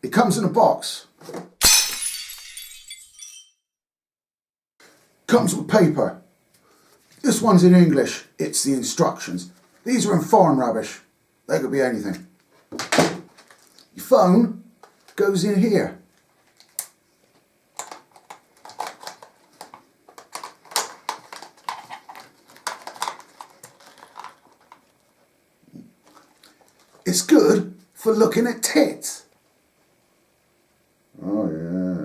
It comes in a box. Comes with paper. This one's in English. It's the instructions. These are in foreign rubbish. They could be anything. Your phone goes in here. It's good for looking at tits. Oh yeah.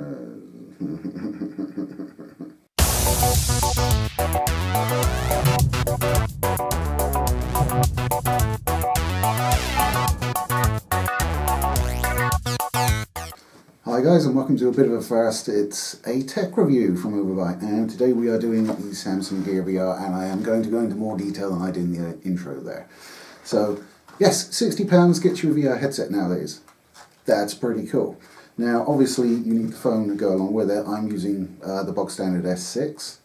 Hi guys, and welcome to a bit of a first. It's a tech review from Overbite, and today we are doing the Samsung Gear VR, and I am going to go into more detail than I did in the intro there. So yes, £60 gets you a VR headset nowadays. That's pretty cool. Now obviously you need the phone to go along with it. I'm using the bog standard S6,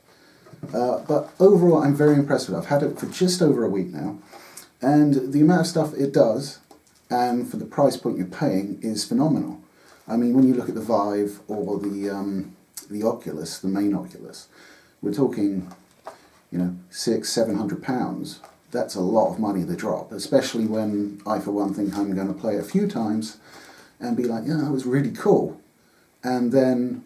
but overall I'm very impressed with it. I've had it for just over a week now, and the amount of stuff it does, and for the price point you're paying, is phenomenal. I mean, when you look at the Vive or the Oculus, the main Oculus, we're talking, you know, £600–700. That's a lot of money to drop, especially when I, for one, think I'm going to play it a few times and be like, yeah, that was really cool. And then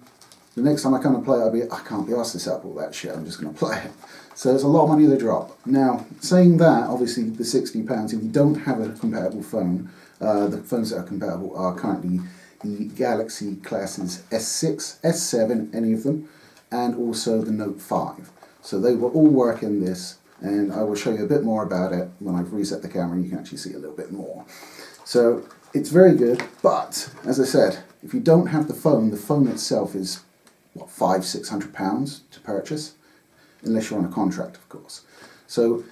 the next time I come and play it, I'll be, I can't be asked to set up all that shit, I'm just going to play it. So it's a lot of money to drop. Now, saying that, obviously the £60, if you don't have a compatible phone, the phones that are compatible are currently the Galaxy classes S6, S7, any of them, and also the Note 5. So they will all work in this, and I will show you a bit more about it when I've reset the camera and you can actually see a little bit more. So it's very good, but as I said, if you don't have the phone itself is, what, £500–600 to purchase, unless you're on a contract, of course. So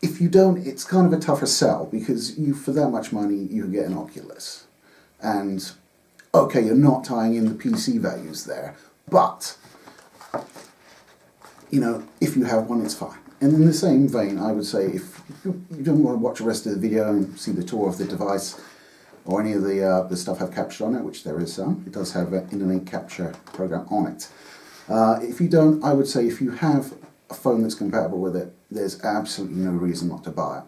if you don't, it's kind of a tougher sell, because you, for that much money, you can get an Oculus. And okay, you're not tying in the PC values there, but, you know, if you have one, it's fine. And in the same vein, I would say, if you don't want to watch the rest of the video and see the tour of the device, or any of the stuff I've captured on it, which there is some, it does have an in-link capture program on it. If you don't, I would say if you have a phone that's compatible with it, there's absolutely no reason not to buy it.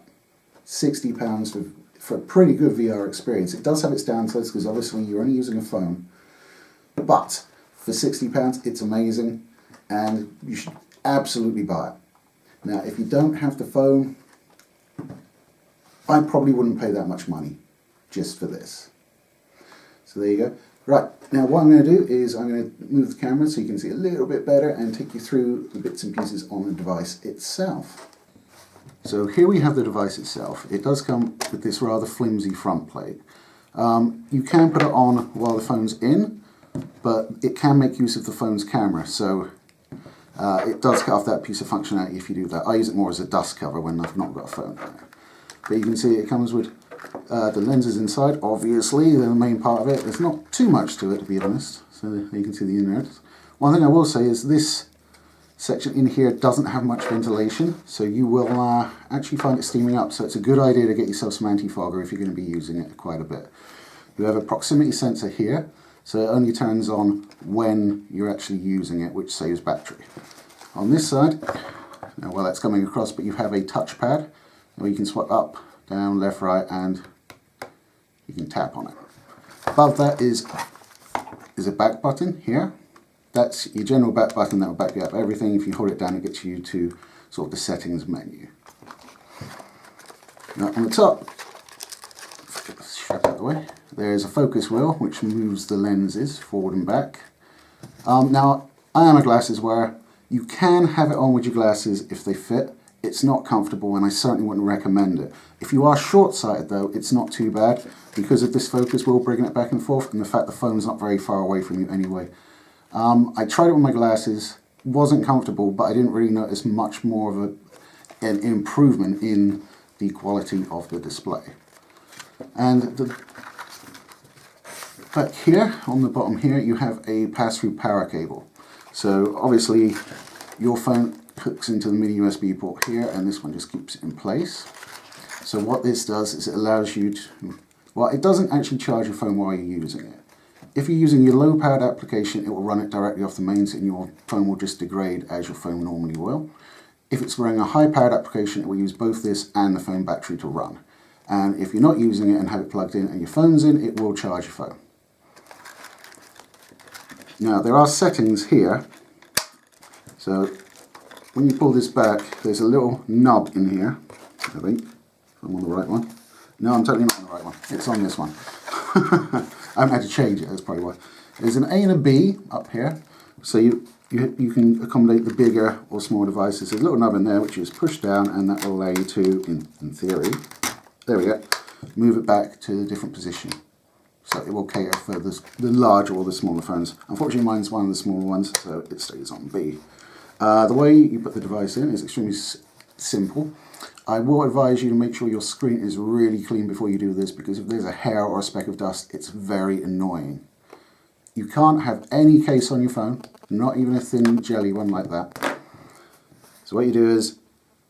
£60 for a pretty good VR experience. It does have its downsides, because obviously you're only using a phone, but for £60 it's amazing, and you should absolutely buy it. Now if you don't have the phone, I probably wouldn't pay that much money just for this. So there you go. Right, now what I'm going to do is I'm going to move the camera so you can see a little bit better and take you through the bits and pieces on the device itself. So here we have the device itself. It does come with this rather flimsy front plate. You can put it on while the phone's in, but it can make use of the phone's camera, so it does cut off that piece of functionality if you do that. I use it more as a dust cover when I've not got a phone there. But you can see it comes with the lenses inside, obviously, they're the main part of it. There's not too much to it, to be honest, so you can see the innards. One thing I will say is this section in here doesn't have much ventilation, so you will actually find it steaming up, so it's a good idea to get yourself some anti-fogger if you're going to be using it quite a bit. You have a proximity sensor here, so it only turns on when you're actually using it, which saves battery. On this side, now while that's coming across, but you have a touchpad where you can swipe up, down, left, right, and you can tap on it. Above that is a back button here. That's your general back button that will back you up everything. If you hold it down, it gets you to sort of the settings menu. Now on the top, get the strap out of the way, there's a focus wheel which moves the lenses forward and back. Now I am a glasses wearer. You can have it on with your glasses if they fit. It's not comfortable, and I certainly wouldn't recommend it. If you are short-sighted though, it's not too bad because of this focus wheel bringing it back and forth, and the fact the phone's not very far away from you anyway. I tried it with my glasses, wasn't comfortable, but I didn't really notice much more of an improvement in the quality of the display. And back here, on the bottom here, you have a pass-through power cable. So obviously your phone hooks into the mini USB port here, and this one just keeps it in place. So what this does is it allows you to, well, it doesn't actually charge your phone while you're using it. If you're using your low-powered application, it will run it directly off the mains and your phone will just degrade as your phone normally will. If it's running a high-powered application, it will use both this and the phone battery to run. And if you're not using it and have it plugged in and your phone's in, it will charge your phone. Now, there are settings here. So when you pull this back, there's a little knob in here, I think, if I'm on the right one. No, I'm totally not on the right one. It's on this one. I haven't had to change it, that's probably why. There's an A and a B up here, so you can accommodate the bigger or smaller devices. There's a little knob in there which is pushed down, and that will allow you to, in theory, there we go, move it back to a different position. So it will cater for the larger or the smaller phones. Unfortunately, mine's one of the smaller ones, so it stays on B. The way you put the device in is extremely simple. I will advise you to make sure your screen is really clean before you do this, because if there's a hair or a speck of dust, it's very annoying. You can't have any case on your phone, not even a thin jelly one like that. So what you do is,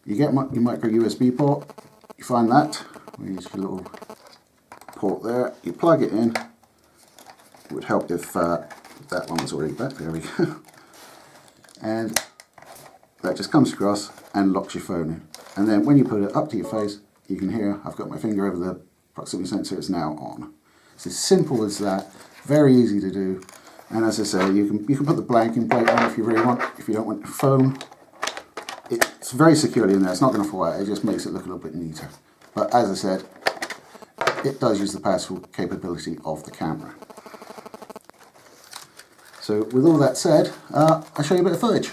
you get your micro USB port, you find that, use your little port there, you plug it in. It would help if that one was already back, there we go. And that just comes across and locks your phone in. And then when you put it up to your face, you can hear I've got my finger over the proximity sensor, it's now on. It's as simple as that, very easy to do. And as I say, you can put the blanking plate on if you really want, if you don't want your phone. It's very securely in there, it's not going to fall out, it just makes it look a little bit neater. But as I said, it does use the powerful capability of the camera. So with all that said, I'll show you a bit of footage.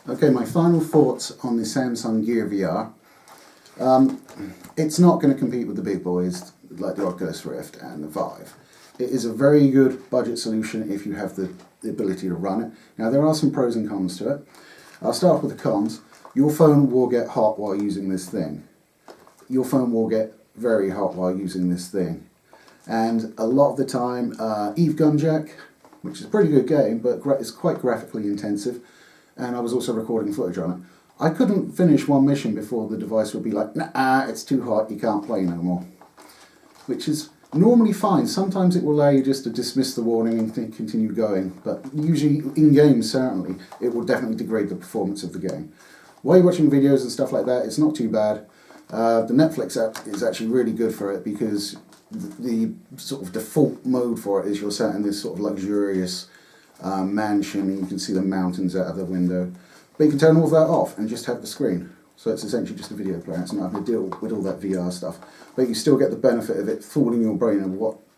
Okay, my final thoughts on the Samsung Gear VR. It's not going to compete with the big boys like the Oculus Rift and the Vive. It is a very good budget solution if you have the ability to run it. Now there are some pros and cons to it. I'll start with the cons. Your phone will get hot while using this thing. Your phone will get very hot while using this thing. And a lot of the time, Eve Gunjack, which is a pretty good game, but it's quite graphically intensive, and I was also recording footage on it. I couldn't finish one mission before the device would be like, nah, it's too hot, you can't play no more. Which is normally fine. Sometimes it will allow you just to dismiss the warning and continue going, but usually in games certainly, it will definitely degrade the performance of the game. While you're watching videos and stuff like that, it's not too bad. The Netflix app is actually really good for it because the sort of default mode for it is you're sat in this sort of luxurious mansion and you can see the mountains out of the window. But you can turn all of that off and just have the screen. So it's essentially just a video player. It's not having to deal with all that VR stuff. But you still get the benefit of it fooling your brain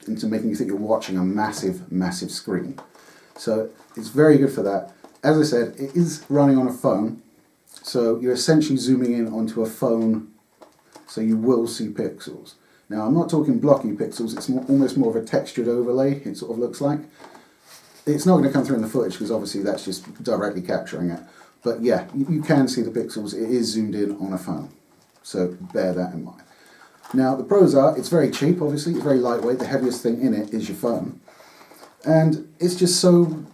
into making you think you're watching a massive, massive screen. So it's very good for that. As I said, it is running on a phone. So you're essentially zooming in onto a phone, so you will see pixels. Now I'm not talking blocky pixels, it's almost more of a textured overlay, it sort of looks like. It's not going to come through in the footage because obviously that's just directly capturing it. But yeah, you can see the pixels, it is zoomed in on a phone. So bear that in mind. Now the pros are, it's very cheap obviously, it's very lightweight, the heaviest thing in it is your phone. And it's just so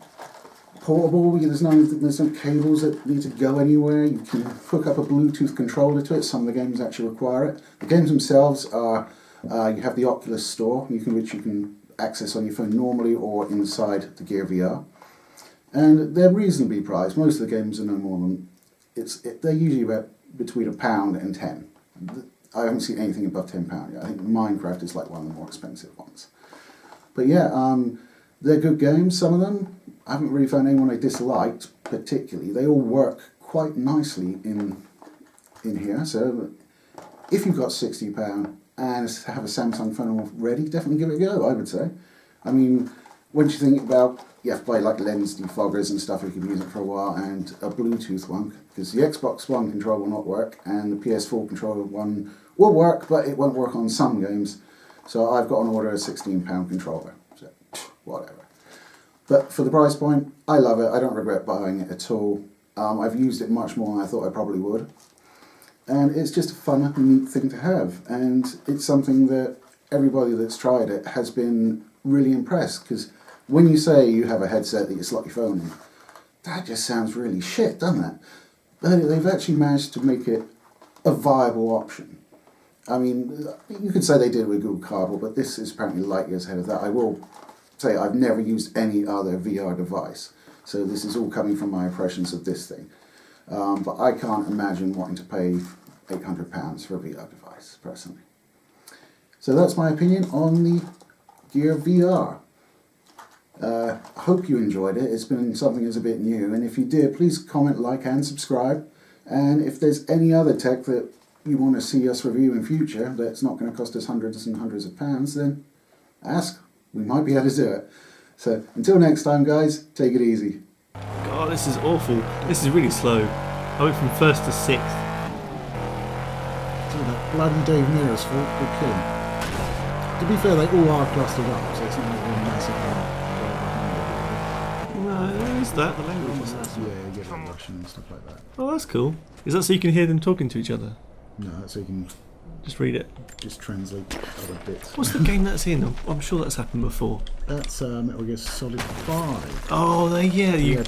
portable, there's no cables that need to go anywhere, you can hook up a Bluetooth controller to it, some of the games actually require it. The games themselves are, you have the Oculus Store, which you can access on your phone normally or inside the Gear VR. And they're reasonably priced, most of the games are no more than, they're usually about between £1 and 10. I haven't seen anything above £10 yet. I think Minecraft is like one of the more expensive ones. But yeah, they're good games, some of them. I haven't really found anyone I disliked particularly. They all work quite nicely in here. So if you've got £60 and have a Samsung phone already, definitely give it a go, I would say. I mean, once you think about, you have to buy like lens defoggers and stuff if you can use it for a while, and a Bluetooth one, because the Xbox One controller will not work, and the PS4 controller one will work, but it won't work on some games. So I've got an order a £16 controller, so whatever. But for the price point, I love it. I don't regret buying it at all. I've used it much more than I thought I probably would. And it's just a fun and neat thing to have. And it's something that everybody that's tried it has been really impressed. Because when you say you have a headset that you slot your phone in, that just sounds really shit, doesn't it? But they've actually managed to make it a viable option. I mean, you could say they did it with Google Cardboard, but this is apparently light years ahead of that. I will say I've never used any other VR device, so this is all coming from my impressions of this thing. But I can't imagine wanting to pay £800 for a VR device, personally. So that's my opinion on the Gear VR. I hope you enjoyed it. It's been something that's a bit new, and if you did, please comment, like and subscribe. And if there's any other tech that you want to see us review in future that's not going to cost us hundreds and hundreds of pounds, then ask. We might be able to do it. So until next time, guys, take it easy. God, this is awful. This is really slow. I went from 1st to 6th. So that bloody Dave Nearest fault, good killing. To be fair, they all are clustered up, so it's not like one massive No, is that the language? Is that? Yeah, you get like Russian and stuff like that. Oh, that's cool. Is that so you can hear them talking to each other? No, so you can Just read it. just translate other bits. What's the game that's in? I'm sure that's happened before. That's Metal Gear Solid 5. Oh, yeah, you